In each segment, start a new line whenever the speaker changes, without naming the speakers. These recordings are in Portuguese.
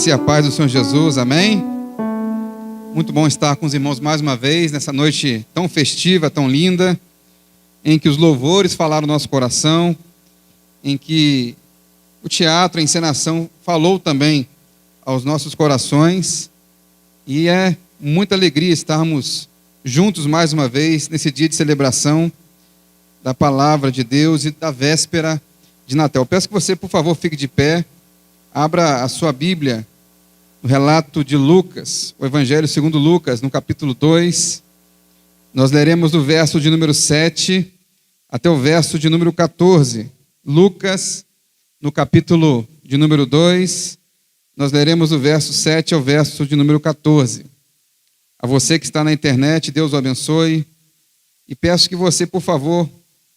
graça e a paz do Senhor Jesus, amém? Muito bom estar com os irmãos mais uma vez, nessa noite tão festiva, tão linda, em que os louvores falaram no nosso coração, em que o teatro, a encenação falou também aos nossos corações, e é muita alegria estarmos juntos mais uma vez, nesse dia de celebração da palavra de Deus e da véspera de Natal. Peço que você, por favor, fique de pé, abra a sua Bíblia, no relato de Lucas, o Evangelho segundo Lucas, no capítulo 2. Nós leremos do verso de número 7 até o verso de número 14. Lucas, no capítulo de número 2, nós leremos do verso 7 ao verso de número 14. A você que está na internet, Deus o abençoe. E peço que você, por favor,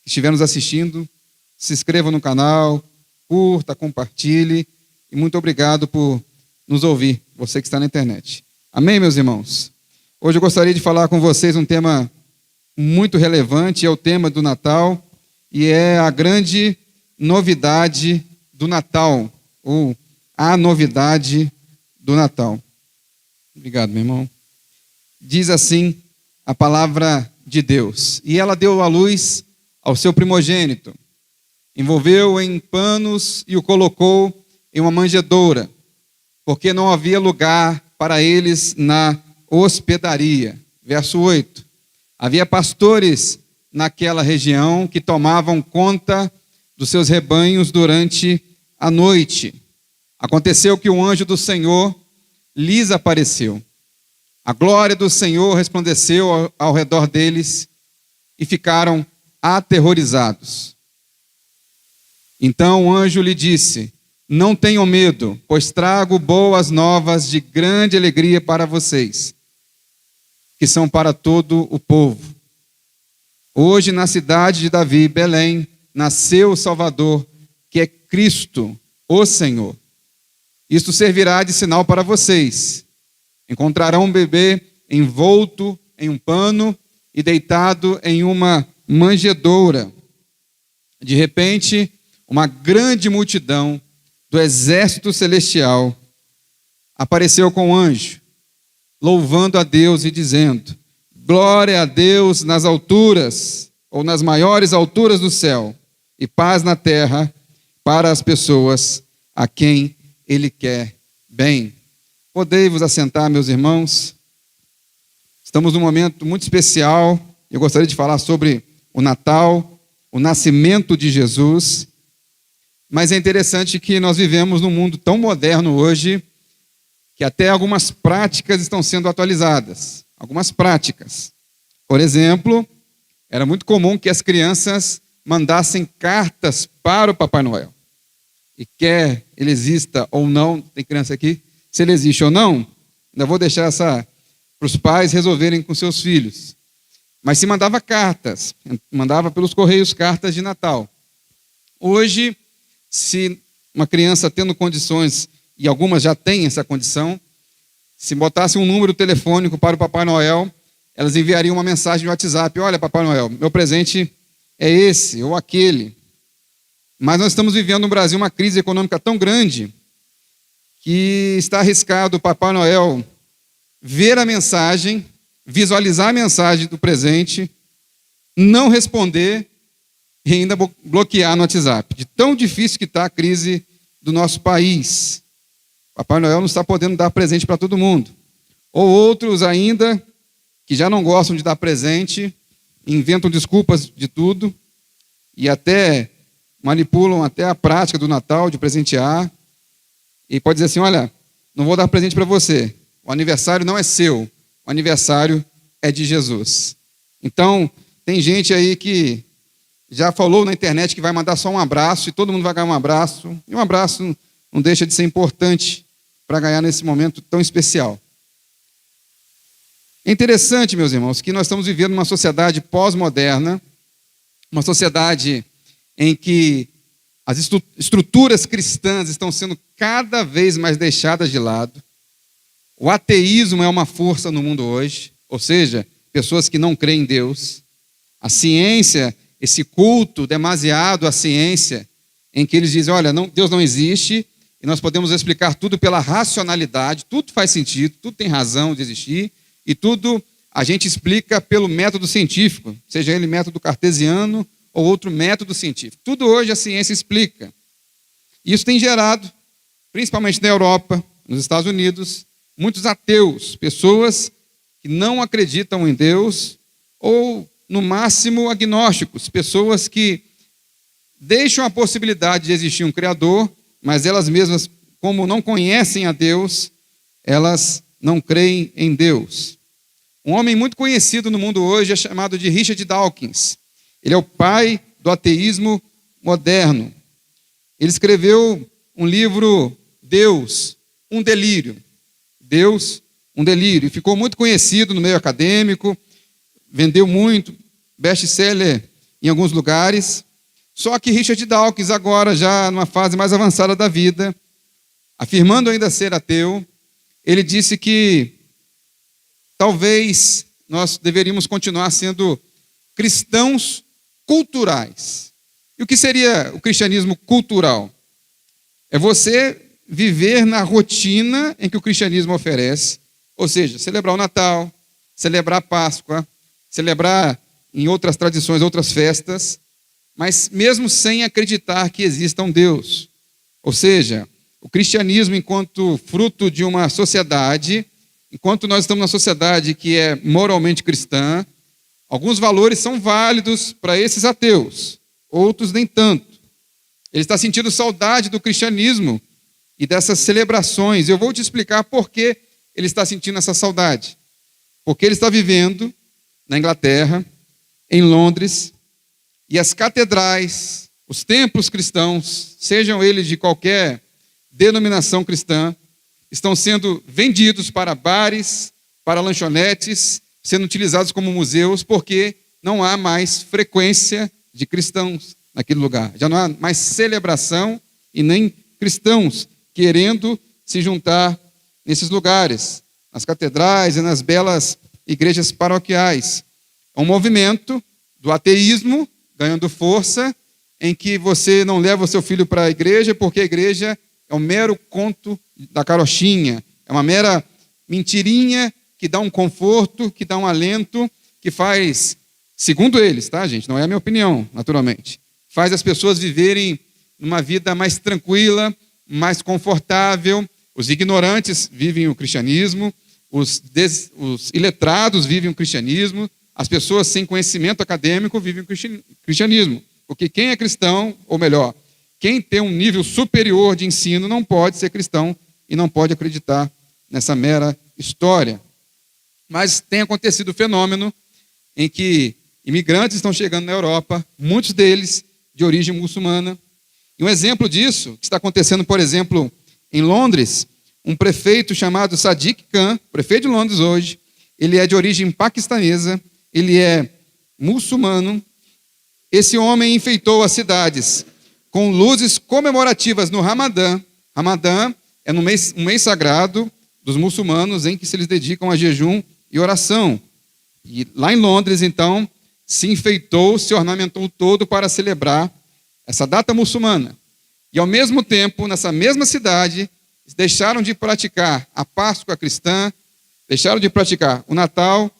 que estiver nos assistindo, se inscreva no canal, curta, compartilhe. E muito obrigado por nos ouvir, você que está na internet. Amém, meus irmãos? Hoje eu gostaria de falar com vocês um tema muito relevante, é o tema do Natal, e é a grande novidade do Natal, ou a novidade do Natal. Obrigado, meu irmão. Diz assim a palavra de Deus: e ela deu à luz ao seu primogênito, envolveu-o em panos e o colocou em uma manjedoura, porque não havia lugar para eles na hospedaria. Verso 8. Havia pastores naquela região que tomavam conta dos seus rebanhos durante a noite. Aconteceu que um anjo do Senhor lhes apareceu. A glória do Senhor resplandeceu ao redor deles e ficaram aterrorizados. Então o anjo lhe disse: não tenham medo, pois trago boas novas de grande alegria para vocês, que são para todo o povo. Hoje, na cidade de Davi, Belém, nasceu o Salvador, que é Cristo, o Senhor. Isto servirá de sinal para vocês. Encontrarão um bebê envolto em um pano e deitado em uma manjedoura. De repente, uma grande multidão do exército celestial apareceu com o anjo, louvando a Deus e dizendo: glória a Deus nas alturas, ou nas maiores alturas do céu, e paz na terra para as pessoas a quem Ele quer bem. Podei-vos assentar, meus irmãos. Estamos num momento muito especial. Eu gostaria de falar sobre o Natal, o nascimento de Jesus. Mas é interessante que nós vivemos num mundo tão moderno hoje que até algumas práticas estão sendo atualizadas. Algumas práticas. Por exemplo, era muito comum que as crianças mandassem cartas para o Papai Noel. E quer ele exista ou não, tem criança aqui, se ele existe ou não, ainda vou deixar essa para os pais resolverem com seus filhos. Mas se mandava cartas, mandava pelos correios cartas de Natal. Hoje, se uma criança tendo condições, e algumas já têm essa condição, se botasse um número telefônico para o Papai Noel, elas enviariam uma mensagem no WhatsApp: olha, Papai Noel, meu presente é esse ou aquele. Mas nós estamos vivendo no Brasil uma crise econômica tão grande que está arriscado o Papai Noel ver a mensagem, visualizar a mensagem do presente, não responder e ainda bloquear no WhatsApp. De tão difícil que está a crise do nosso país. Papai Noel não está podendo dar presente para todo mundo. Ou outros ainda, que já não gostam de dar presente, inventam desculpas de tudo e até manipulam até a prática do Natal, de presentear. E pode dizer assim: olha, não vou dar presente para você. O aniversário não é seu. O aniversário é de Jesus. Então, tem gente aí que já falou na internet que vai mandar só um abraço e todo mundo vai ganhar um abraço. E um abraço não deixa de ser importante para ganhar nesse momento tão especial. É interessante, meus irmãos, que nós estamos vivendo uma sociedade pós-moderna, uma sociedade em que as estruturas cristãs estão sendo cada vez mais deixadas de lado. O ateísmo é uma força no mundo hoje, ou seja, pessoas que não creem em Deus. A ciência, esse culto demasiado à ciência, em que eles dizem: olha, não, Deus não existe, e nós podemos explicar tudo pela racionalidade, tudo faz sentido, tudo tem razão de existir, e tudo a gente explica pelo método científico, seja ele método cartesiano ou outro método científico. Tudo hoje a ciência explica. Isso tem gerado, principalmente na Europa, nos Estados Unidos, muitos ateus, pessoas que não acreditam em Deus, ou, no máximo, agnósticos, pessoas que deixam a possibilidade de existir um Criador, mas elas mesmas, como não conhecem a Deus, elas não creem em Deus. Um homem muito conhecido no mundo hoje é chamado de Richard Dawkins. Ele é o pai do ateísmo moderno. Ele escreveu um livro, Deus, um delírio. Deus, um delírio. Ficou muito conhecido no meio acadêmico, vendeu muito, best-seller em alguns lugares. Só que Richard Dawkins, agora já numa fase mais avançada da vida, afirmando ainda ser ateu, ele disse que talvez nós deveríamos continuar sendo cristãos culturais. E o que seria o cristianismo cultural? É você viver na rotina em que o cristianismo oferece, ou seja, celebrar o Natal, celebrar a Páscoa, celebrar em outras tradições, outras festas, mas mesmo sem acreditar que exista um Deus. Ou seja, o cristianismo enquanto fruto de uma sociedade, enquanto nós estamos numa sociedade que é moralmente cristã, alguns valores são válidos para esses ateus, outros nem tanto. Ele está sentindo saudade do cristianismo e dessas celebrações. Eu vou te explicar por que ele está sentindo essa saudade. Porque ele está vivendo na Inglaterra, em Londres, e as catedrais, os templos cristãos, sejam eles de qualquer denominação cristã, estão sendo vendidos para bares, para lanchonetes, sendo utilizados como museus, porque não há mais frequência de cristãos naquele lugar. Já não há mais celebração e nem cristãos querendo se juntar nesses lugares, nas catedrais e nas belas igrejas paroquiais. É um movimento do ateísmo ganhando força, em que você não leva o seu filho para a igreja, porque a igreja é um mero conto da carochinha, é uma mera mentirinha que dá um conforto, que dá um alento, que faz, segundo eles, tá, gente? Não é a minha opinião, naturalmente. Faz as pessoas viverem uma vida mais tranquila, mais confortável. Os ignorantes vivem o cristianismo, os iletrados vivem o cristianismo, as pessoas sem conhecimento acadêmico vivem o cristianismo. Porque quem é cristão, ou melhor, quem tem um nível superior de ensino não pode ser cristão e não pode acreditar nessa mera história. Mas tem acontecido o fenômeno em que imigrantes estão chegando na Europa, muitos deles de origem muçulmana. E um exemplo disso, que está acontecendo, por exemplo, em Londres, um prefeito chamado Sadiq Khan, prefeito de Londres hoje, ele é de origem paquistanesa, ele é muçulmano. Esse homem enfeitou as cidades com luzes comemorativas no Ramadã. Ramadã é um mês sagrado dos muçulmanos em que eles dedicam a jejum e oração. E lá em Londres, então, se enfeitou, se ornamentou todo para celebrar essa data muçulmana. E, ao mesmo tempo, nessa mesma cidade, deixaram de praticar a Páscoa cristã, deixaram de praticar o Natal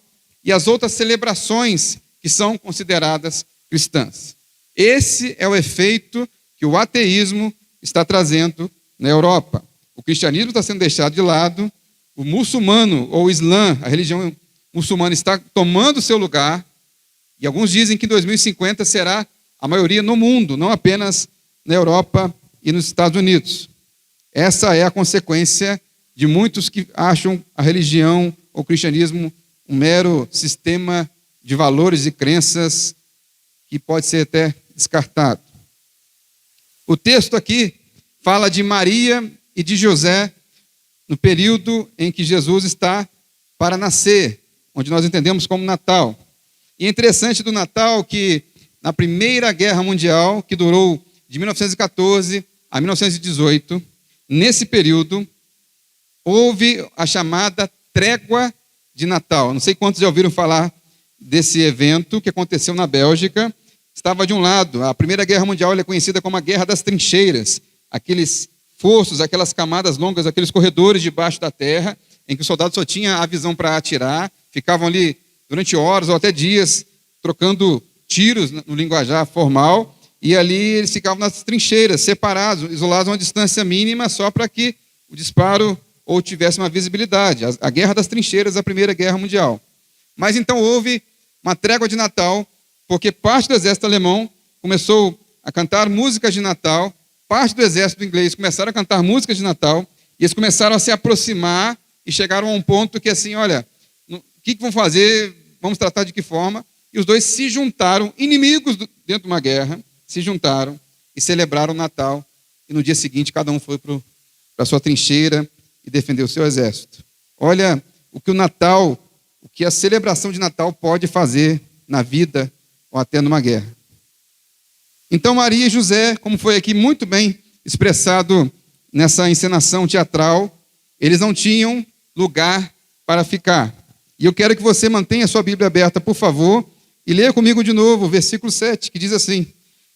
e as outras celebrações que são consideradas cristãs. Esse é o efeito que o ateísmo está trazendo na Europa. O cristianismo está sendo deixado de lado, o muçulmano ou o Islã, a religião muçulmana, está tomando seu lugar, e alguns dizem que em 2050 será a maioria no mundo, não apenas na Europa e nos Estados Unidos. Essa é a consequência de muitos que acham a religião ou o cristianismo um mero sistema de valores e crenças que pode ser até descartado. O texto aqui fala de Maria e de José no período em que Jesus está para nascer, onde nós entendemos como Natal. E é interessante do Natal que na Primeira Guerra Mundial, que durou de 1914 a 1918, nesse período, houve a chamada Trégua de Natal. Não sei quantos já ouviram falar desse evento que aconteceu na Bélgica. Estava de um lado, a Primeira Guerra Mundial é conhecida como a Guerra das Trincheiras, aqueles fossos, aquelas camadas longas, aqueles corredores debaixo da terra, em que o soldado só tinha a visão para atirar, ficavam ali durante horas ou até dias, trocando tiros no linguajar formal, e ali eles ficavam nas trincheiras, separados, isolados a uma distância mínima, só para que o disparo ou tivesse uma visibilidade. A Guerra das Trincheiras, a Primeira Guerra Mundial. Mas então houve uma trégua de Natal, porque parte do exército alemão começou a cantar músicas de Natal, parte do exército inglês começaram a cantar músicas de Natal, e eles começaram a se aproximar e chegaram a um ponto que assim, olha, o que vão fazer, vamos tratar de que forma? E os dois se juntaram, inimigos dentro de uma guerra, se juntaram e celebraram o Natal, e no dia seguinte cada um foi para a sua trincheira e defendeu o seu exército. Olha o que o Natal, o que a celebração de Natal pode fazer na vida ou até numa guerra. Então Maria e José, como foi aqui muito bem expressado nessa encenação teatral, eles não tinham lugar para ficar. E eu quero que você mantenha a sua Bíblia aberta, por favor, e leia comigo de novo o versículo 7, que diz assim: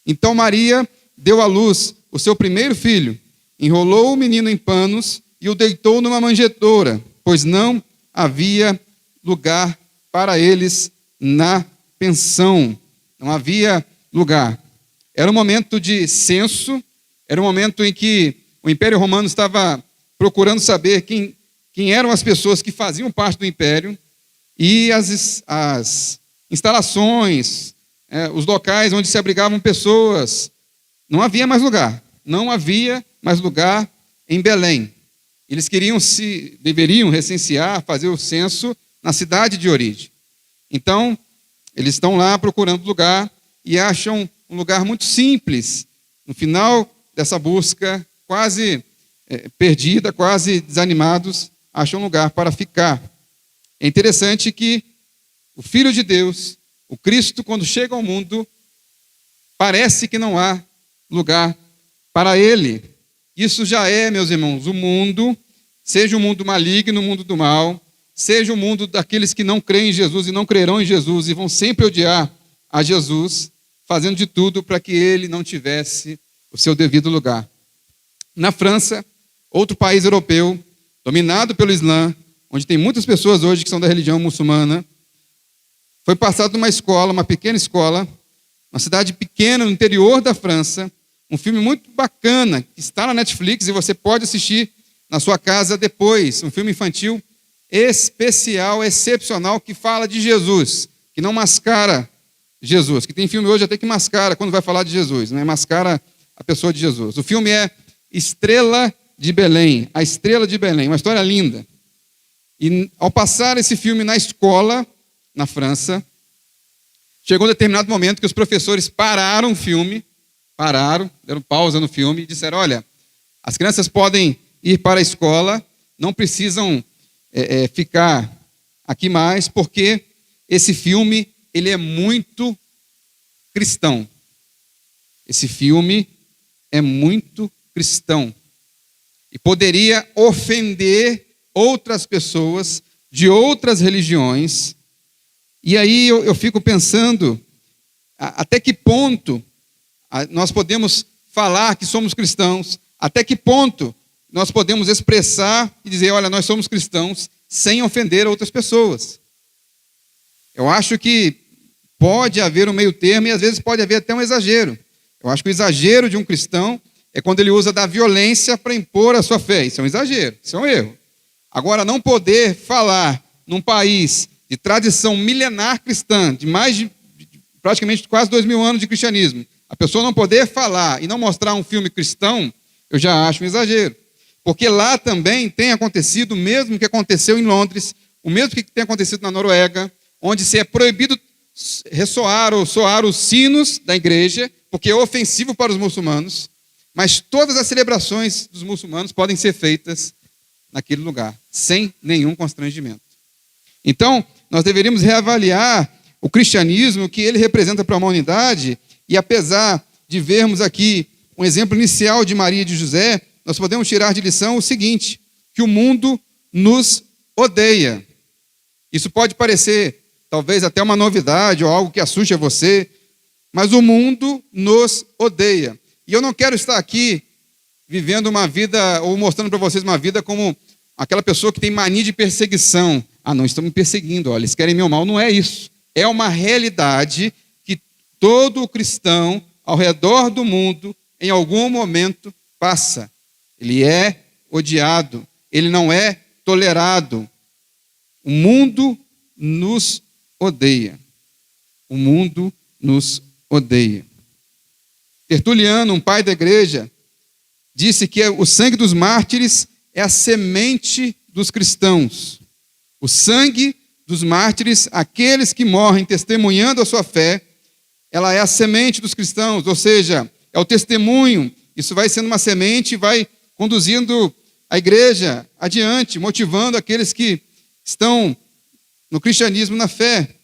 Então Maria deu à luz o seu primeiro filho, enrolou o menino em panos e o deitou numa manjedoura, pois não havia lugar para eles na pensão. Não havia lugar. Era um momento de censo, era um momento em que o Império Romano estava procurando saber quem eram as pessoas que faziam parte do Império, e as instalações, os locais onde se abrigavam pessoas. Não havia mais lugar. Não havia mais lugar em Belém. Eles deveriam recensear, fazer o censo na cidade de origem. Então, eles estão lá procurando lugar e acham um lugar muito simples. No final dessa busca, quase perdida, quase desanimados, acham um lugar para ficar. É interessante que o Filho de Deus, o Cristo, quando chega ao mundo, parece que não há lugar para ele. Isso já é, meus irmãos, o mundo, seja o mundo maligno, o mundo do mal, seja o mundo daqueles que não creem em Jesus e não crerão em Jesus e vão sempre odiar a Jesus, fazendo de tudo para que ele não tivesse o seu devido lugar. Na França, outro país europeu, dominado pelo Islã, onde tem muitas pessoas hoje que são da religião muçulmana, foi passado numa escola, uma pequena escola, uma cidade pequena no interior da França, um filme muito bacana, que está na Netflix e você pode assistir na sua casa depois, um filme infantil especial, excepcional, que fala de Jesus, que não mascara Jesus, que tem filme hoje até que mascara quando vai falar de Jesus, né? Mascara a pessoa de Jesus. O filme é Estrela de Belém, A Estrela de Belém, uma história linda. E ao passar esse filme na escola, na França, chegou um determinado momento que os professores pararam o filme, deram pausa no filme e disseram: olha, as crianças podem ir para a escola, não precisam ficar aqui mais, porque esse filme ele é muito cristão. Esse filme é muito cristão. E poderia ofender outras pessoas de outras religiões. E aí eu fico pensando, até que ponto nós podemos falar que somos cristãos, até que ponto nós podemos expressar e dizer: olha, nós somos cristãos, sem ofender outras pessoas. Eu acho que pode haver um meio termo e às vezes pode haver até um exagero. Eu acho que o exagero de um cristão é quando ele usa da violência para impor a sua fé. Isso é um exagero, isso é um erro. Agora, não poder falar num país de tradição milenar cristã, de mais de praticamente quase 2000 anos de cristianismo, a pessoa não poder falar e não mostrar um filme cristão, eu já acho um exagero. Porque lá também tem acontecido o mesmo que aconteceu em Londres, o mesmo que tem acontecido na Noruega, onde se é proibido ressoar ou soar os sinos da igreja, porque é ofensivo para os muçulmanos, mas todas as celebrações dos muçulmanos podem ser feitas naquele lugar, sem nenhum constrangimento. Então, nós deveríamos reavaliar o cristianismo que ele representa para a humanidade, e apesar de vermos aqui um exemplo inicial de Maria e de José, nós podemos tirar de lição o seguinte: que o mundo nos odeia. Isso pode parecer talvez até uma novidade ou algo que assuste a você, mas o mundo nos odeia. E eu não quero estar aqui vivendo uma vida, ou mostrando para vocês uma vida como aquela pessoa que tem mania de perseguição. Ah, não, estão me perseguindo, olha, eles querem meu mal. Não é isso. É uma realidade que todo cristão ao redor do mundo, em algum momento, passa. Ele é odiado, ele não é tolerado. O mundo nos odeia. O mundo nos odeia. Tertuliano, um pai da igreja, disse que o sangue dos mártires é a semente dos cristãos. O sangue dos mártires, aqueles que morrem testemunhando a sua fé, ela é a semente dos cristãos, ou seja, é o testemunho. Isso vai sendo uma semente e vai conduzindo a igreja adiante, motivando aqueles que estão no cristianismo, na fé.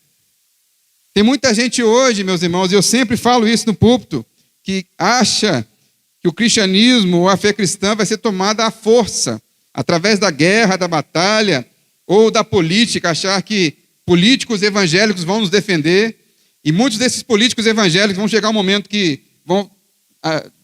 Tem muita gente hoje, meus irmãos, e eu sempre falo isso no púlpito, que acha que o cristianismo ou a fé cristã vai ser tomada à força, através da guerra, da batalha, ou da política, achar que políticos evangélicos vão nos defender, e muitos desses políticos evangélicos vão chegar um momento que vão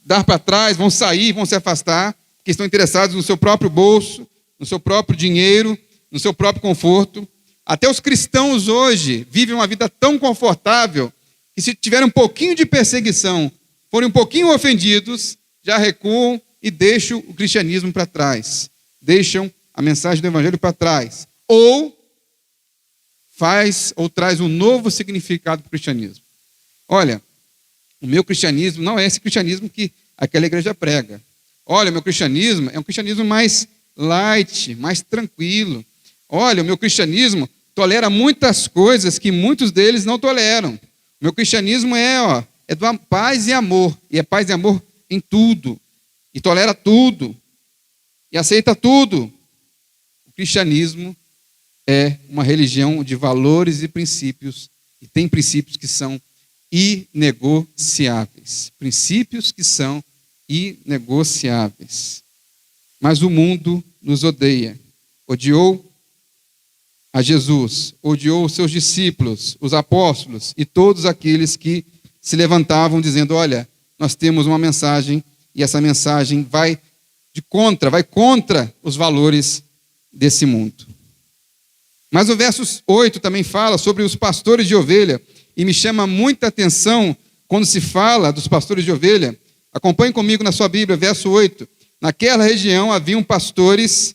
dar para trás, vão sair, vão se afastar, porque estão interessados no seu próprio bolso, no seu próprio dinheiro, no seu próprio conforto. Até os cristãos hoje vivem uma vida tão confortável que, se tiverem um pouquinho de perseguição, forem um pouquinho ofendidos, já recuam e deixam o cristianismo para trás. Deixam a mensagem do evangelho para trás. Ou traz um novo significado para o cristianismo. Olha, o meu cristianismo não é esse cristianismo que aquela igreja prega. Olha, o meu cristianismo é um cristianismo mais light, mais tranquilo. Olha, o meu cristianismo tolera muitas coisas que muitos deles não toleram. O meu cristianismo é do paz e amor. E é paz e amor em tudo. E tolera tudo. E aceita tudo. O cristianismo é uma religião de valores e princípios. E tem princípios que são inegociáveis. Princípios que são inegociáveis. Mas o mundo nos odeia. Odiou a Jesus, odiou os seus discípulos, os apóstolos e todos aqueles que se levantavam dizendo: olha, nós temos uma mensagem e essa mensagem vai contra os valores desse mundo. Mas o verso 8 também fala sobre os pastores de ovelha, e me chama muita atenção quando se fala dos pastores de ovelha. Acompanhe comigo na sua Bíblia, verso 8. Naquela região haviam pastores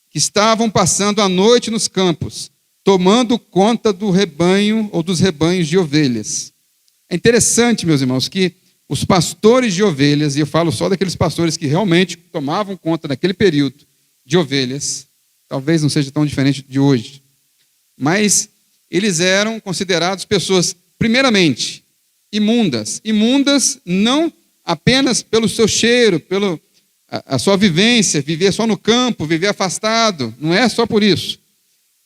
que estavam passando a noite nos campos, tomando conta do rebanho ou dos rebanhos de ovelhas. É interessante, meus irmãos, que os pastores de ovelhas, e eu falo só daqueles pastores que realmente tomavam conta naquele período de ovelhas, talvez não seja tão diferente de hoje, mas eles eram considerados pessoas, primeiramente, imundas. Imundas não apenas pelo seu cheiro, pela a sua vivência, viver só no campo, viver afastado, não é só por isso.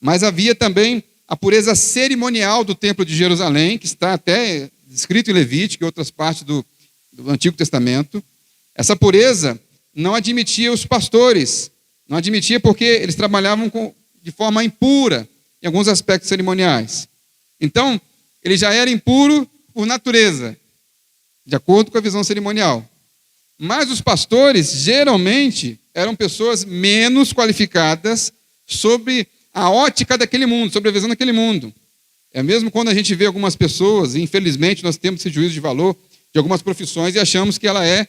Mas havia também a pureza cerimonial do templo de Jerusalém, que está até descrito em Levítico e outras partes do Antigo Testamento. Essa pureza não admitia os pastores, não admitia porque eles trabalhavam de forma impura em alguns aspectos cerimoniais. Então, ele já era impuro por natureza, de acordo com a visão cerimonial. Mas os pastores, geralmente, eram pessoas menos qualificadas sobre a ótica daquele mundo, sobre a visão daquele mundo. É mesmo quando a gente vê algumas pessoas, e infelizmente nós temos esse juízo de valor de algumas profissões e achamos que ela é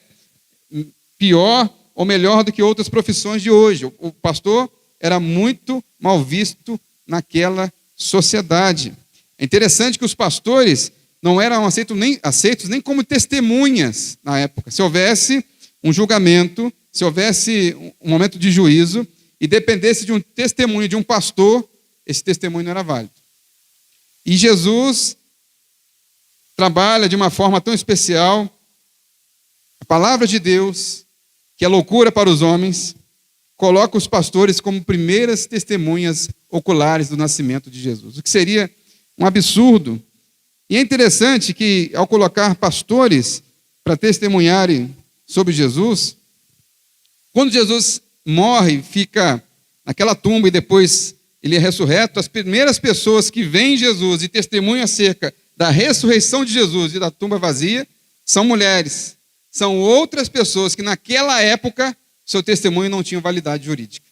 pior ou melhor do que outras profissões de hoje. O pastor era muito mal visto naquela sociedade. É interessante que os pastores não eram aceitos nem como testemunhas na época. Se houvesse um julgamento, se houvesse um momento de juízo e dependesse de um testemunho de um pastor, esse testemunho não era válido. E Jesus trabalha de uma forma tão especial a palavra de Deus, que é loucura para os homens, coloca os pastores como primeiras testemunhas oculares do nascimento de Jesus, o que seria um absurdo. E é interessante que, ao colocar pastores para testemunharem sobre Jesus, quando Jesus morre, fica naquela tumba e depois ele é ressurreto, as primeiras pessoas que veem Jesus e testemunham acerca da ressurreição de Jesus e da tumba vazia são mulheres, são outras pessoas que naquela época seu testemunho não tinha validade jurídica.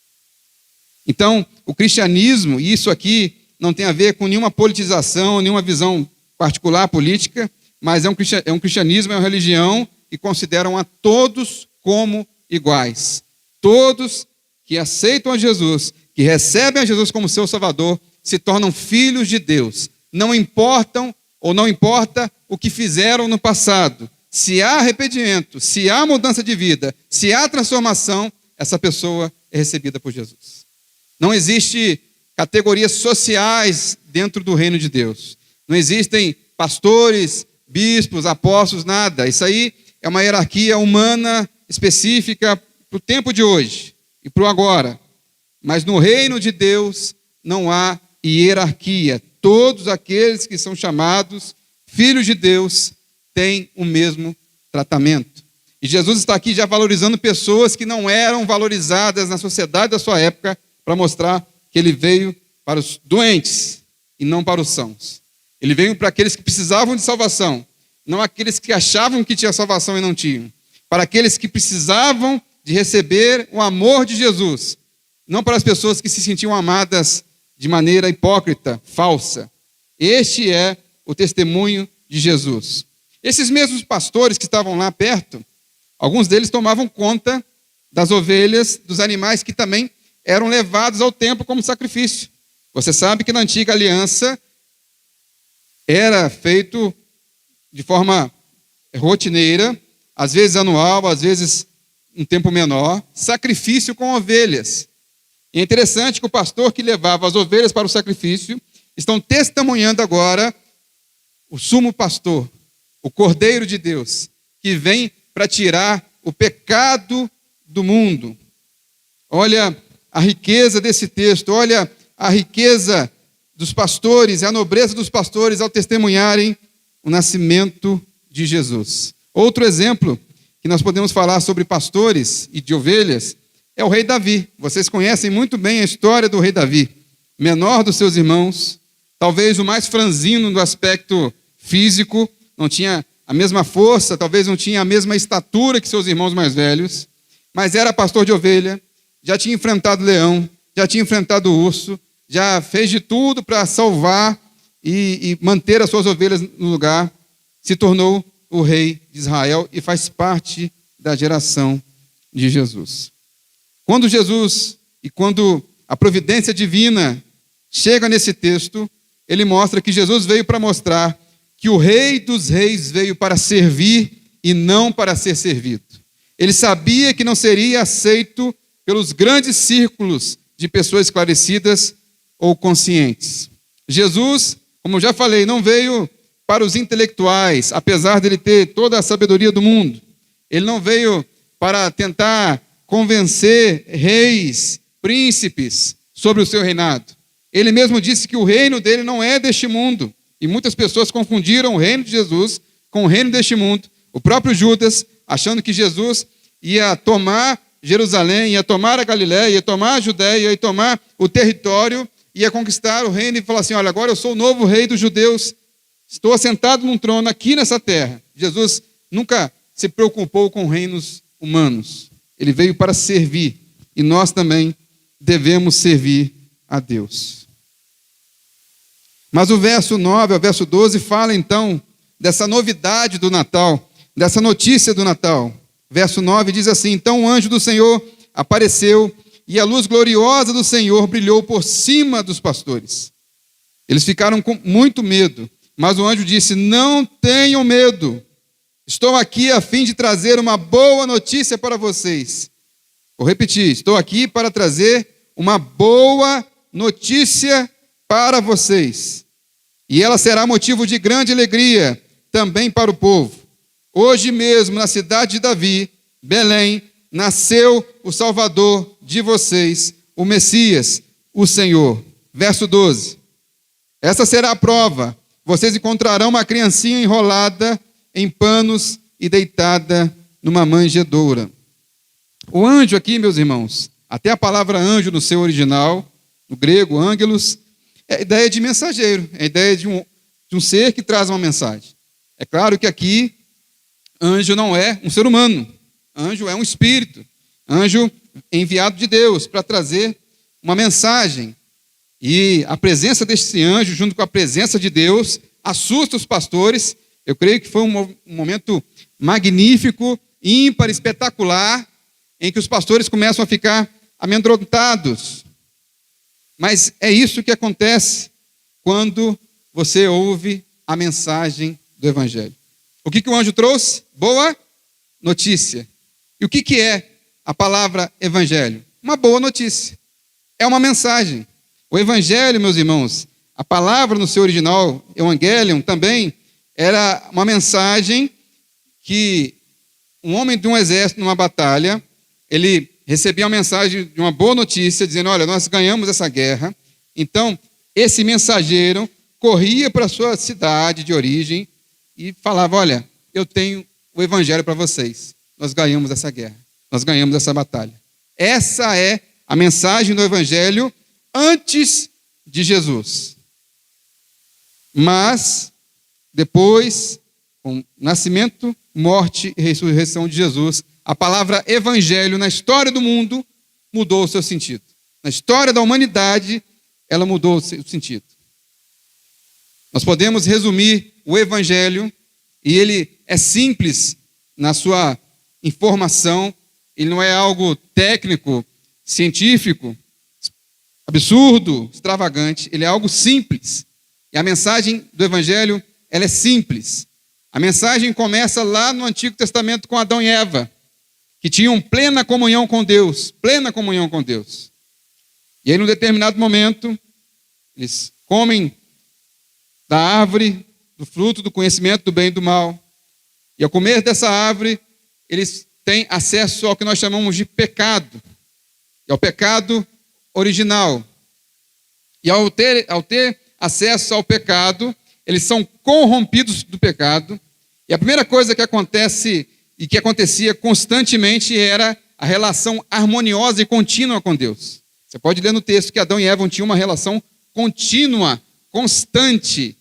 Então, o cristianismo, e isso aqui não tem a ver com nenhuma politização, nenhuma visão particular política, mas é um cristianismo, é uma religião que consideram a todos como iguais. Todos que aceitam a Jesus, que recebem a Jesus como seu Salvador, se tornam filhos de Deus. Não importam ou não importa o que fizeram no passado. Se há arrependimento, se há mudança de vida, se há transformação, essa pessoa é recebida por Jesus. Não existe categorias sociais dentro do reino de Deus. Não existem pastores, bispos, apóstolos, nada. Isso aí é uma hierarquia humana específica para o tempo de hoje e para o agora. Mas no reino de Deus não há hierarquia. Todos aqueles que são chamados filhos de Deus têm o mesmo tratamento. E Jesus está aqui já valorizando pessoas que não eram valorizadas na sociedade da sua época, para mostrar que ele veio para os doentes e não para os sãos. Ele veio para aqueles que precisavam de salvação, não aqueles que achavam que tinha salvação e não tinham. Para aqueles que precisavam de receber o amor de Jesus, não para as pessoas que se sentiam amadas de maneira hipócrita, falsa. Este é o testemunho de Jesus. Esses mesmos pastores que estavam lá perto, alguns deles tomavam conta das ovelhas, dos animais que também eram levados ao templo como sacrifício. Você sabe que na antiga aliança era feito de forma rotineira, às vezes anual, às vezes um tempo menor, sacrifício com ovelhas. E é interessante que o pastor que levava as ovelhas para o sacrifício estão testemunhando agora o sumo pastor, o Cordeiro de Deus, que vem para tirar o pecado do mundo. Olha a riqueza desse texto, olha a riqueza dos pastores, a nobreza dos pastores ao testemunharem o nascimento de Jesus. Outro exemplo que nós podemos falar sobre pastores e de ovelhas é o rei Davi. Vocês conhecem muito bem a história do rei Davi, menor dos seus irmãos, talvez o mais franzino do aspecto físico, não tinha a mesma força, talvez não tinha a mesma estatura que seus irmãos mais velhos, mas era pastor de ovelha, já tinha enfrentado leão, já tinha enfrentado urso, já fez de tudo para salvar e manter as suas ovelhas no lugar, se tornou o rei de Israel e faz parte da geração de Jesus. Quando Jesus e quando a providência divina chega nesse texto, ele mostra que Jesus veio para mostrar que o Rei dos Reis veio para servir e não para ser servido. Ele sabia que não seria aceito pelos grandes círculos de pessoas esclarecidas ou conscientes. Jesus, como eu já falei, não veio para os intelectuais, apesar dele ter toda a sabedoria do mundo. Ele não veio para tentar convencer reis, príncipes sobre o seu reinado. Ele mesmo disse que o reino dele não é deste mundo. E muitas pessoas confundiram o reino de Jesus com o reino deste mundo. O próprio Judas, achando que Jesus ia tomar Jerusalém, ia tomar a Galiléia, ia tomar a Judéia, ia tomar o território, ia conquistar o reino e falar assim, olha, agora eu sou o novo rei dos judeus, estou assentado num trono aqui nessa terra. Jesus nunca se preocupou com reinos humanos. Ele veio para servir. E nós também devemos servir a Deus. Mas o verso 9 ao verso 12 fala então dessa novidade do Natal, dessa notícia do Natal. Verso 9 diz assim, então o anjo do Senhor apareceu e a luz gloriosa do Senhor brilhou por cima dos pastores. Eles ficaram com muito medo, mas o anjo disse, não tenham medo, estou aqui a fim de trazer uma boa notícia para vocês. Vou repetir, estou aqui para trazer uma boa notícia para vocês. E ela será motivo de grande alegria também para o povo. Hoje mesmo, na cidade de Davi, Belém, nasceu o Salvador de vocês, o Messias, o Senhor. Verso 12. Essa será a prova. Vocês encontrarão uma criancinha enrolada em panos e deitada numa manjedoura. O anjo aqui, meus irmãos, até a palavra anjo no seu original, no grego, ângelos, é a ideia de mensageiro, é a ideia de um ser que traz uma mensagem. É claro que aqui Anjo não é um ser humano. Anjo é um espírito. Anjo enviado de Deus para trazer uma mensagem. E a presença desse anjo, junto com a presença de Deus, assusta os pastores. Eu creio que foi um momento magnífico, ímpar, espetacular, em que os pastores começam a ficar amedrontados. Mas é isso que acontece quando você ouve a mensagem do Evangelho. O que o anjo trouxe? Boa notícia. E o que é a palavra Evangelho? Uma boa notícia. É uma mensagem. O Evangelho, meus irmãos, a palavra no seu original, Evangelion, também era uma mensagem que um homem de um exército numa batalha, ele recebia uma mensagem de uma boa notícia, dizendo, olha, nós ganhamos essa guerra. Então, esse mensageiro corria para a sua cidade de origem e falava, olha, eu tenho o Evangelho para vocês. Nós ganhamos essa guerra. Nós ganhamos essa batalha. Essa é a mensagem do Evangelho antes de Jesus. Mas, depois, com o nascimento, morte e ressurreição de Jesus, a palavra Evangelho na história do mundo mudou o seu sentido. Na história da humanidade, ela mudou o seu sentido. Nós podemos resumir o Evangelho, e ele é simples na sua informação, ele não é algo técnico, científico, absurdo, extravagante, ele é algo simples. E a mensagem do Evangelho, ela é simples. A mensagem começa lá no Antigo Testamento com Adão e Eva, que tinham plena comunhão com Deus, plena comunhão com Deus. E aí, num determinado momento, eles comem da árvore, do fruto do conhecimento do bem e do mal. E ao comer dessa árvore, eles têm acesso ao que nós chamamos de pecado. E ao pecado original. E ao ter acesso ao pecado, eles são corrompidos do pecado. E a primeira coisa que acontece e que acontecia constantemente era a relação harmoniosa e contínua com Deus. Você pode ler no texto que Adão e Eva tinham uma relação contínua, constante,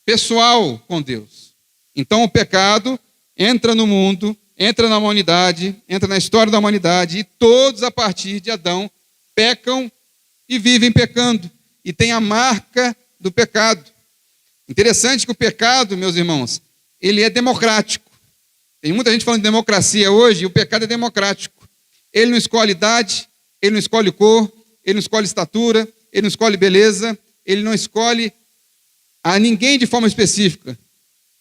pessoal com Deus. Então o pecado entra no mundo, entra na humanidade, entra na história da humanidade, e todos a partir de Adão pecam e vivem pecando. E tem a marca do pecado. Interessante que o pecado, meus irmãos, ele é democrático. Tem muita gente falando de democracia hoje, e o pecado é democrático. Ele não escolhe idade, ele não escolhe cor, ele não escolhe estatura, ele não escolhe beleza, ele não escolhe a ninguém de forma específica.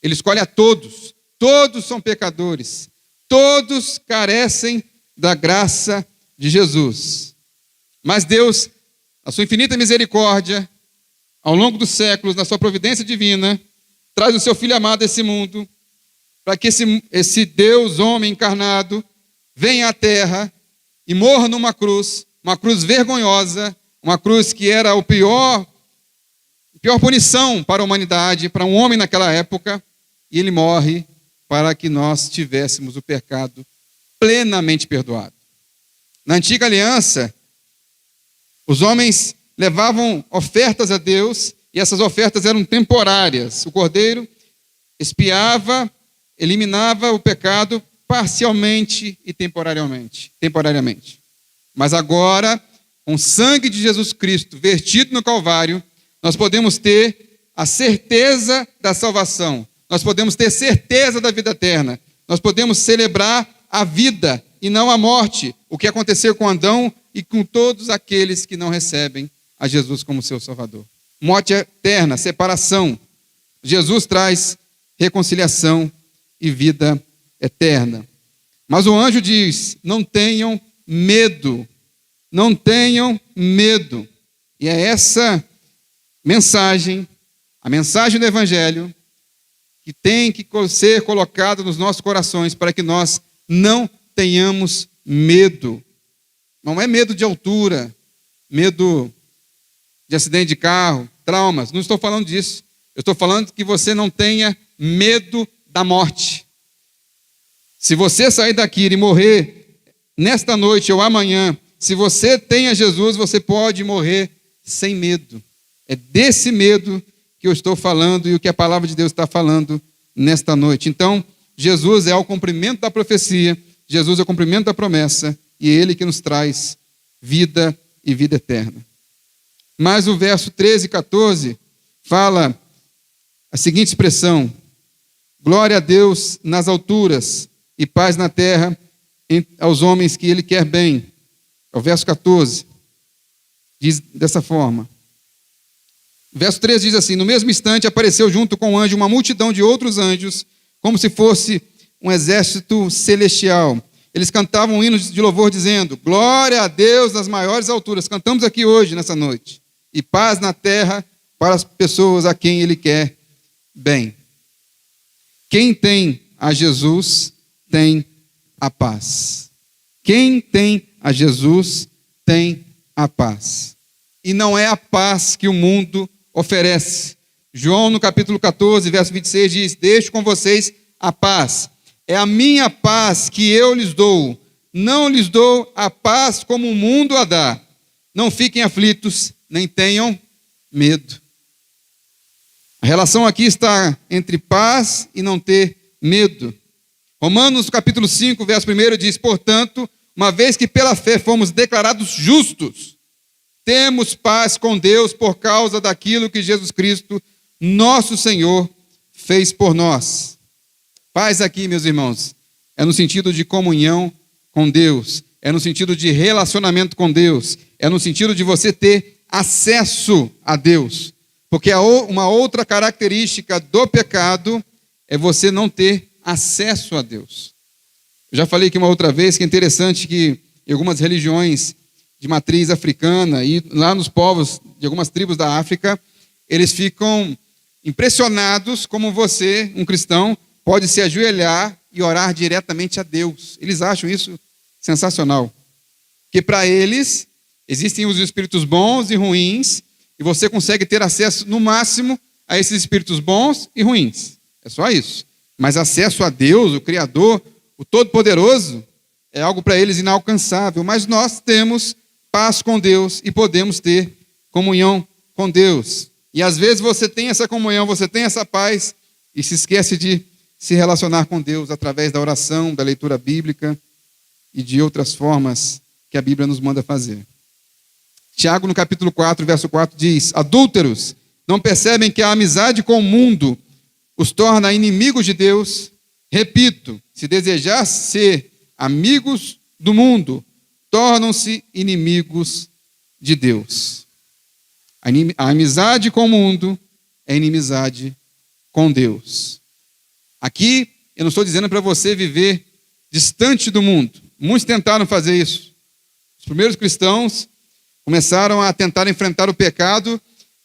Ele escolhe a todos. Todos são pecadores. Todos carecem da graça de Jesus. Mas Deus, a sua infinita misericórdia, ao longo dos séculos, na sua providência divina, traz o seu Filho amado a esse mundo, para que esse Deus, homem encarnado, venha à terra e morra numa cruz, uma cruz vergonhosa, uma cruz que era a pior punição para a humanidade, para um homem naquela época, e ele morre para que nós tivéssemos o pecado plenamente perdoado. Na antiga aliança, os homens levavam ofertas a Deus, e essas ofertas eram temporárias. O cordeiro expiava, eliminava o pecado parcialmente e temporariamente. Mas agora, com o sangue de Jesus Cristo vertido no Calvário, nós podemos ter a certeza da salvação. Nós podemos ter certeza da vida eterna. Nós podemos celebrar a vida e não a morte. O que aconteceu com Adão e com todos aqueles que não recebem a Jesus como seu Salvador. Morte eterna, separação. Jesus traz reconciliação e vida eterna. Mas o anjo diz, não tenham medo. Não tenham medo. E é essa mensagem, a mensagem do Evangelho, que tem que ser colocada nos nossos corações para que nós não tenhamos medo. Não é medo de altura, medo de acidente de carro, traumas. Não estou falando disso. Eu estou falando que você não tenha medo da morte. Se você sair daqui e morrer nesta noite ou amanhã, se você tem a Jesus, você pode morrer sem medo. É desse medo que eu estou falando e o que a palavra de Deus está falando nesta noite. Então, Jesus é o cumprimento da profecia, Jesus é o cumprimento da promessa, e é Ele que nos traz vida e vida eterna. Mas o verso 13 e 14 fala a seguinte expressão: glória a Deus nas alturas e paz na terra aos homens que Ele quer bem. É o verso 14, diz dessa forma. O verso 13 diz assim: no mesmo instante apareceu junto com o anjo uma multidão de outros anjos, como se fosse um exército celestial. Eles cantavam hinos de louvor dizendo: glória a Deus nas maiores alturas. Cantamos aqui hoje, nessa noite. E paz na terra para as pessoas a quem Ele quer bem. Quem tem a Jesus tem a paz. Quem tem a Jesus tem a paz. E não é a paz que o mundo oferece. João, no capítulo 14, verso 26, diz: deixo com vocês a paz. É a minha paz que eu lhes dou. Não lhes dou a paz como o mundo a dá. Não fiquem aflitos, nem tenham medo. A relação aqui está entre paz e não ter medo. Romanos capítulo 5, verso 1 diz: portanto, uma vez que pela fé fomos declarados justos, temos paz com Deus por causa daquilo que Jesus Cristo, nosso Senhor, fez por nós. Paz aqui, meus irmãos, é no sentido de comunhão com Deus, é no sentido de relacionamento com Deus, é no sentido de você ter acesso a Deus. Porque uma outra característica do pecado é você não ter acesso a Deus. Eu já falei aqui uma outra vez que é interessante que em algumas religiões de matriz africana e lá nos povos de algumas tribos da África, eles ficam impressionados como você, um cristão, pode se ajoelhar e orar diretamente a Deus. Eles acham isso sensacional. Porque para eles existem os espíritos bons e ruins, e você consegue ter acesso, no máximo, a esses espíritos bons e ruins. É só isso. Mas acesso a Deus, o Criador, o Todo-Poderoso, é algo para eles inalcançável. Mas nós temos paz com Deus e podemos ter comunhão com Deus. E às vezes você tem essa comunhão, você tem essa paz, e se esquece de se relacionar com Deus através da oração, da leitura bíblica e de outras formas que a Bíblia nos manda fazer. Tiago, no capítulo 4, verso 4, diz: adúlteros, não percebem que a amizade com o mundo os torna inimigos de Deus? Repito, se desejar ser amigos do mundo, tornam-se inimigos de Deus. A amizade com o mundo é inimizade com Deus. Aqui, eu não estou dizendo para você viver distante do mundo. Muitos tentaram fazer isso. Os primeiros cristãos começaram a tentar enfrentar o pecado,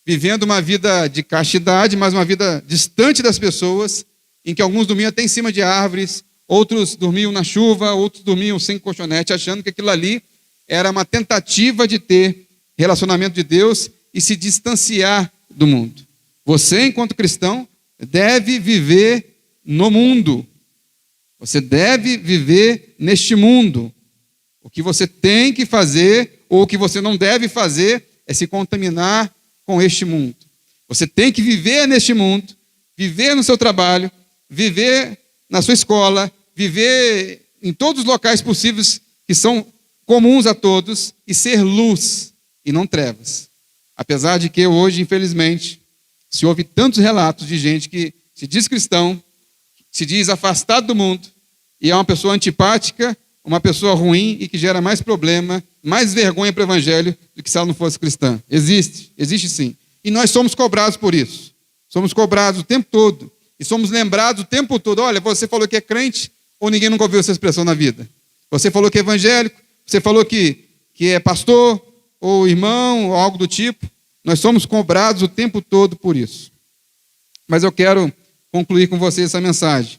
vivendo uma vida de castidade, mas uma vida distante das pessoas, em que alguns dormiam até em cima de árvores, outros dormiam na chuva, outros dormiam sem colchonete, achando que aquilo ali era uma tentativa de ter relacionamento de Deus e se distanciar do mundo. Você, enquanto cristão, deve viver no mundo. Você deve viver neste mundo. O que você tem que fazer, ou o que você não deve fazer, é se contaminar com este mundo. Você tem que viver neste mundo, viver no seu trabalho, viver na sua escola, viver em todos os locais possíveis que são comuns a todos e ser luz e não trevas. Apesar de que hoje, infelizmente, se ouve tantos relatos de gente que se diz cristão, se diz afastado do mundo e é uma pessoa antipática, uma pessoa ruim e que gera mais problema, mais vergonha para o evangelho do que se ela não fosse cristã. Existe sim. E nós somos cobrados por isso. Somos cobrados o tempo todo. E somos lembrados o tempo todo. Olha, você falou que é crente ou ninguém nunca ouviu essa expressão na vida? Você falou que é evangélico, você falou que é pastor ou irmão ou algo do tipo. Nós somos cobrados o tempo todo por isso. Mas eu quero concluir com você essa mensagem,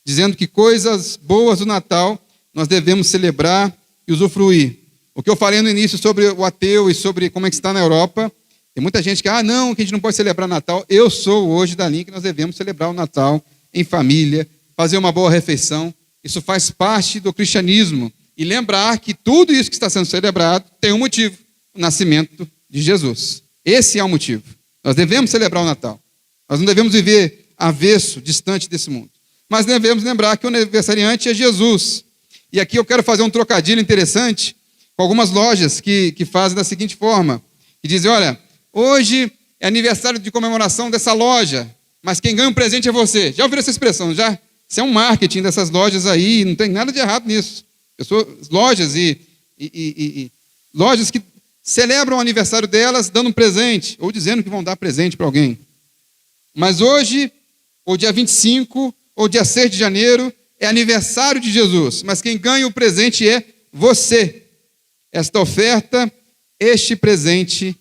dizendo que coisas boas do Natal nós devemos celebrar e usufruir. O que eu falei no início sobre o ateu e sobre como é que está na Europa, tem muita gente que, não, que a gente não pode celebrar Natal. Eu sou hoje da linha que nós devemos celebrar o Natal em família, fazer uma boa refeição. Isso faz parte do cristianismo. E lembrar que tudo isso que está sendo celebrado tem um motivo, o nascimento de Jesus. Esse é o motivo. Nós devemos celebrar o Natal. Nós não devemos viver avesso, distante desse mundo. mas devemos lembrar que o aniversariante é Jesus. E aqui eu quero fazer um trocadilho interessante com algumas lojas que fazem da seguinte forma, que dizem, olha, hoje é aniversário de comemoração dessa loja, mas quem ganha um presente é você. Já ouviram essa expressão, já? Isso é um marketing dessas lojas aí, não tem nada de errado nisso. Lojas lojas que celebram o aniversário delas dando um presente, ou dizendo que vão dar presente para alguém. Mas hoje, ou dia 25, ou dia 6 de janeiro, é aniversário de Jesus, mas quem ganha o presente é você. Esta oferta, este presente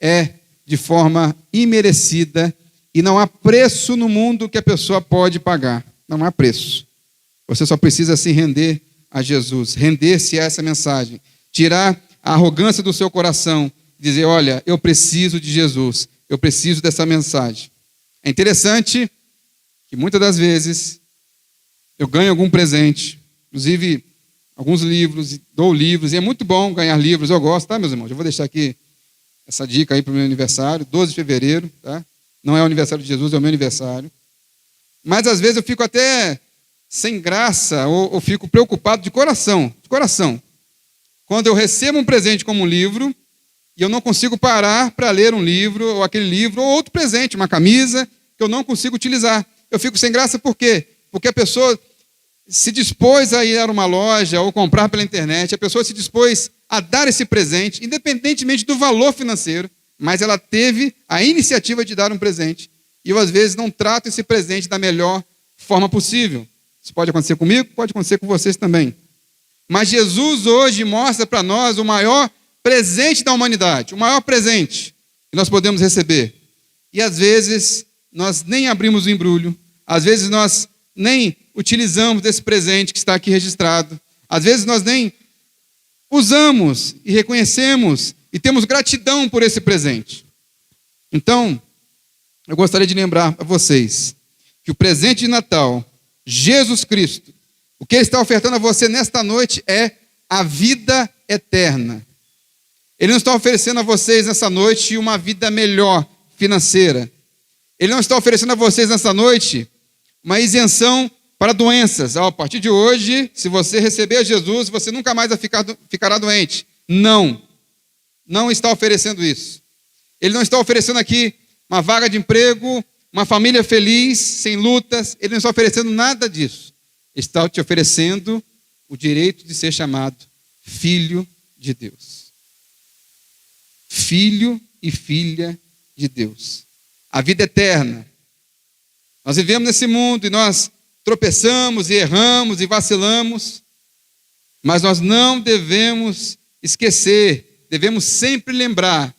é de forma imerecida e não há preço no mundo que a pessoa pode pagar. Não há preço. Você só precisa se render a Jesus, render-se a essa mensagem, tirar a arrogância do seu coração, dizer, olha, eu preciso de Jesus, eu preciso dessa mensagem. É interessante que muitas das vezes eu ganho algum presente, inclusive alguns livros, dou livros, e é muito bom ganhar livros, eu gosto, tá, meus irmãos? Eu vou deixar aqui essa dica aí para o meu aniversário, 12 de fevereiro, tá? Não é o aniversário de Jesus, é o meu aniversário. Mas às vezes eu fico até sem graça, ou fico preocupado de coração, quando eu recebo um presente como um livro, e eu não consigo parar para ler um livro, ou aquele livro, ou outro presente, uma camisa, que eu não consigo utilizar. Eu fico sem graça por quê? Porque a pessoa se dispôs a ir a uma loja, ou comprar pela internet, a pessoa se dispôs a dar esse presente, independentemente do valor financeiro, mas ela teve a iniciativa de dar um presente. E eu, às vezes, não trato esse presente da melhor forma possível. Isso pode acontecer comigo, pode acontecer com vocês também. Mas Jesus hoje mostra para nós o maior presente da humanidade, o maior presente que nós podemos receber. E, às vezes, nós nem abrimos o embrulho, às vezes nós nem utilizamos desse presente que está aqui registrado, às vezes nós nem usamos e reconhecemos e temos gratidão por esse presente. Então, eu gostaria de lembrar a vocês que o presente de Natal, Jesus Cristo, o que Ele está ofertando a você nesta noite é a vida eterna. Ele não está oferecendo a vocês nessa noite uma vida melhor financeira. Ele não está oferecendo a vocês nessa noite uma isenção para doenças. A partir de hoje, se você receber Jesus, você nunca mais ficará doente. Não está oferecendo isso. Ele não está oferecendo aqui uma vaga de emprego, uma família feliz, sem lutas. Ele não está oferecendo nada disso. Ele está te oferecendo o direito de ser chamado filho de Deus. Filho e filha de Deus. A vida eterna. Nós vivemos nesse mundo e nós tropeçamos e erramos e vacilamos, mas nós não devemos esquecer, devemos sempre lembrar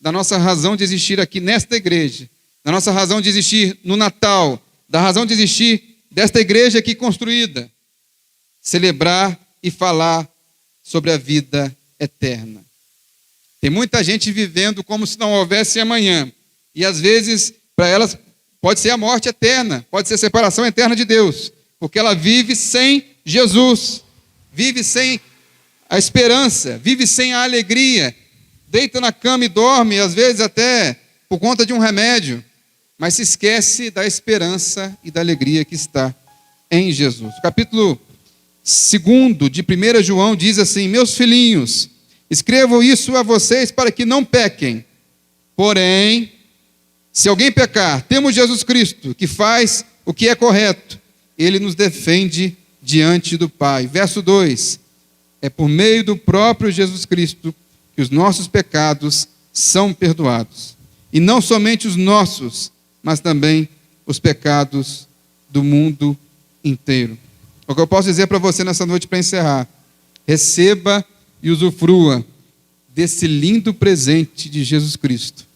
da nossa razão de existir aqui nesta igreja, da nossa razão de existir no Natal, da razão de existir desta igreja aqui construída, celebrar e falar sobre a vida eterna. Tem muita gente vivendo como se não houvesse amanhã, e às vezes para elas pode ser a morte eterna, pode ser a separação eterna de Deus, porque ela vive sem Jesus, vive sem a esperança, vive sem a alegria, deita na cama e dorme, às vezes até por conta de um remédio, mas se esquece da esperança e da alegria que está em Jesus. O capítulo 2 de 1 João diz assim: meus filhinhos, escrevo isso a vocês para que não pequem, porém, se alguém pecar, temos Jesus Cristo, que faz o que é correto, ele nos defende diante do Pai. Verso 2, é por meio do próprio Jesus Cristo que os nossos pecados são perdoados. E não somente os nossos, mas também os pecados do mundo inteiro. O que eu posso dizer para você nessa noite para encerrar: receba e usufrua desse lindo presente de Jesus Cristo,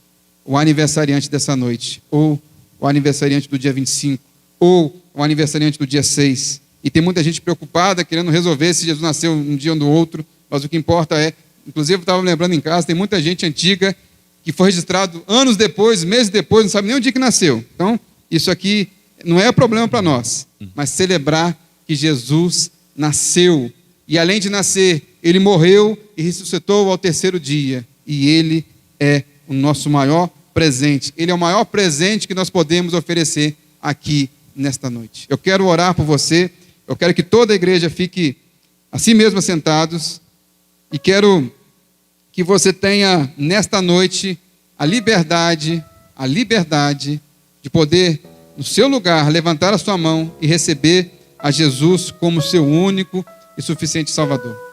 o aniversariante dessa noite, ou o aniversariante do dia 25, ou o aniversariante do dia 6. E tem muita gente preocupada, querendo resolver se Jesus nasceu um dia ou no outro, mas o que importa é, inclusive eu estava lembrando em casa, tem muita gente antiga que foi registrado anos depois, meses depois, não sabe nem o dia que nasceu. Então, isso aqui não é problema para nós, mas celebrar que Jesus nasceu, e além de nascer, ele morreu e ressuscitou ao terceiro dia, e ele é o nosso maior presente. Ele é o maior presente que nós podemos oferecer aqui nesta noite. Eu quero orar por você, eu quero que toda a igreja fique assim mesmo assentados, e quero que você tenha nesta noite a liberdade de poder, no seu lugar, levantar a sua mão e receber a Jesus como seu único e suficiente Salvador.